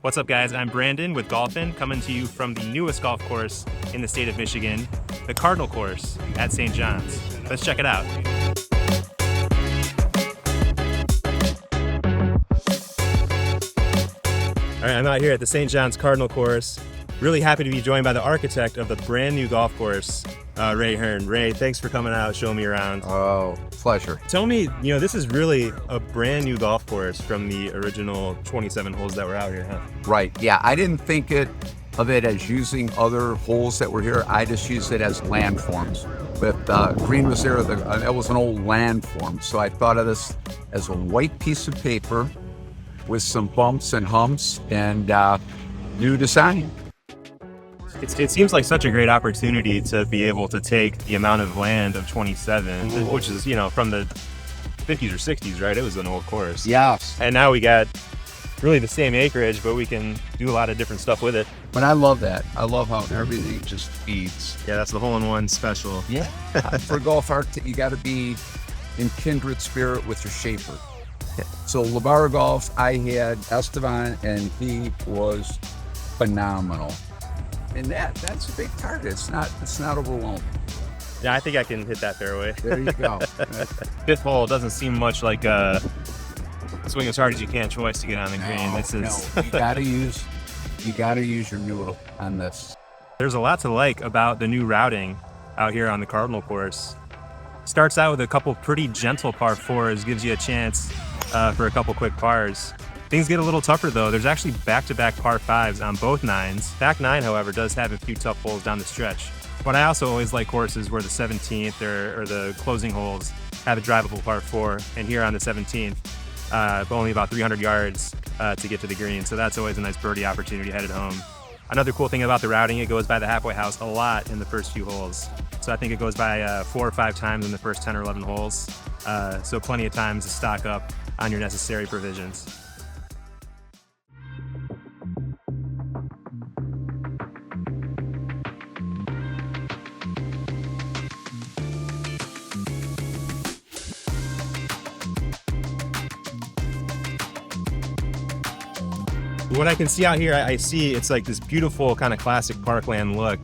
What's up, guys? I'm Brandon with GolfN, coming to you from the newest golf course in the state of Michigan, the Cardinal course at St. John's. Let's check it out. All right, I'm out here at the St. John's Cardinal course. Really happy to be joined by the architect of the brand new golf course, Ray Hearn. Ray, thanks for coming out, showing me around. Oh, pleasure. Tell me, this is really a brand new golf course from the original 27 holes that were out here, huh? Right. Yeah, I didn't think of it as using other holes that were here. I just used it as landforms. With green was there, that was an old landform. So I thought of this as a white piece of paper with some bumps and humps and new design. It seems like such a great opportunity to be able to take the amount of land of 27, which is, from the 50s or 60s, right? It was an old course. Yes. And now we got really the same acreage, but we can do a lot of different stuff with it. But I love that. I love how everything just feeds. Yeah, that's the hole-in-one special. Yeah. For golf art, you got to be in kindred spirit with your shaper. So LeBar Golf, I had Esteban, and he was phenomenal. And that's a big target. It's not overwhelming. Yeah, I think I can hit that fairway. There you go. Fifth hole doesn't seem much like a swing as hard as you can choice to get on the green. No, you gotta use your noodle on this. There's a lot to like about the new routing out here on the Cardinal course. Starts out with a couple pretty gentle par fours, gives you a chance for a couple quick pars. Things get a little tougher though. There's actually back-to-back par fives on both nines. Back nine, however, does have a few tough holes down the stretch. But I also always like courses where the 17th or the closing holes have a drivable par four. And here on the 17th, only about 300 yards to get to the green. So that's always a nice birdie opportunity headed home. Another cool thing about the routing, it goes by the halfway house a lot in the first few holes. So I think it goes by 4 or 5 times in the first 10 or 11 holes. So plenty of times to stock up on your necessary provisions. What I can see out here, I see it's like this beautiful kind of classic parkland look,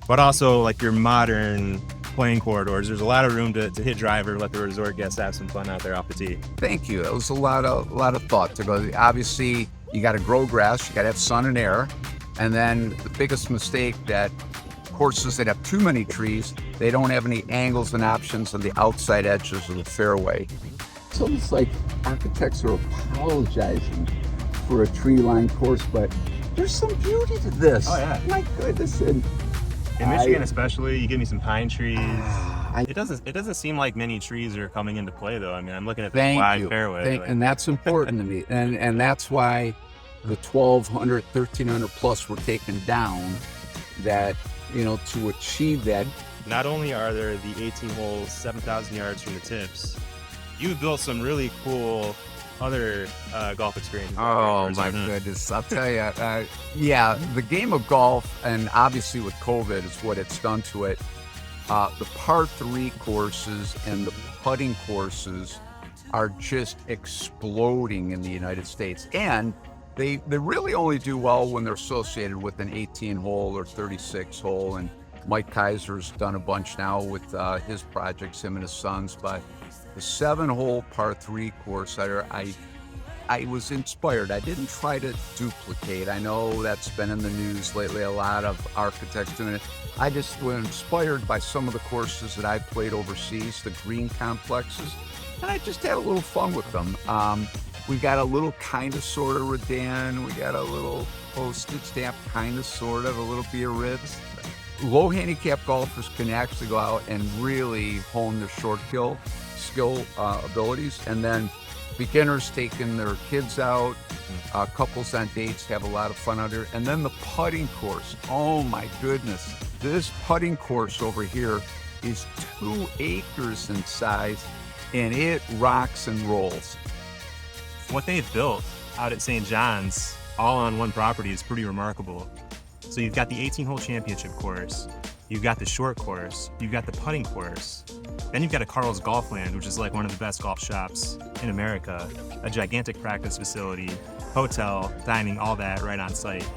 but also like your modern playing corridors. There's a lot of room to hit driver, let the resort guests have some fun out there off the tee. Thank you. That was a lot of thought to go. Obviously, you got to grow grass, you got to have sun and air, and then the biggest mistake that courses that have too many trees, they don't have any angles and options on the outside edges of the fairway. So it's like architects are apologizing for a tree-lined course, but there's some beauty to this. Oh yeah, my goodness! And in Michigan, especially, you give me some pine trees. It doesn't seem like many trees are coming into play though. I mean, I'm looking at the wide fairway, and that's important to me, and that's why the 1,200, 1,300 plus were taken down. That to achieve that. Not only are there the 18 holes, 7,000 yards from the tips, you built some really cool other golf experiences. Oh my goodness, I'll tell you. Yeah, the game of golf, and obviously with COVID is what it's done to it. The par 3 courses and the putting courses are just exploding in the United States, and they really only do well when they're associated with an 18 hole or 36 hole. And Mike Kaiser's done a bunch now with his projects, him and his sons, but the 7-hole par 3 course, I was inspired. I didn't try to duplicate. I know that's been in the news lately, a lot of architects doing it. I just was inspired by some of the courses that I played overseas, the green complexes, and I just had a little fun with them. We got a little kind of sort of Redan, we got a little postage stamp kind of sort of, a little Biarritz. Low handicap golfers can actually go out and really hone their short skill abilities, and then beginners taking their kids out, couples on dates have a lot of fun out here. And then the putting course, oh my goodness, this putting course over here is 2 acres in size, and it rocks and rolls. What they've built out at St. John's all on one property is pretty remarkable. So you've got the 18-hole championship course, you've got the short course, you've got the putting course, then you've got a Carl's GolfLand, which is like one of the best golf shops in America, a gigantic practice facility, hotel, dining, all that right on site.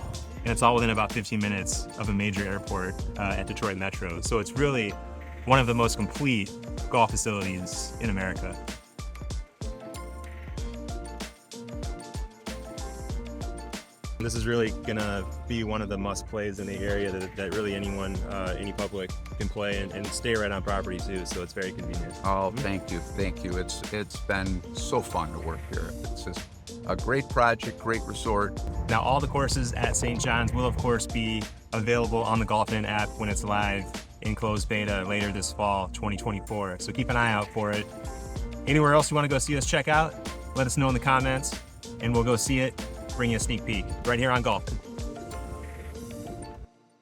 And it's all within about 15 minutes of a major airport at Detroit Metro. So it's really one of the most complete golf facilities in America. This is really gonna be one of the must plays in the area that really anyone, any public can play and stay right on property too. So it's very convenient. Oh, thank you. It's been so fun to work here. It's just a great project, great resort. Now all the courses at St. John's will of course be available on the GolfN app when it's live in closed beta later this fall, 2024. So keep an eye out for it. Anywhere else you wanna go see us check out, let us know in the comments and we'll go see it. Bring you a sneak peek right here on GolfN.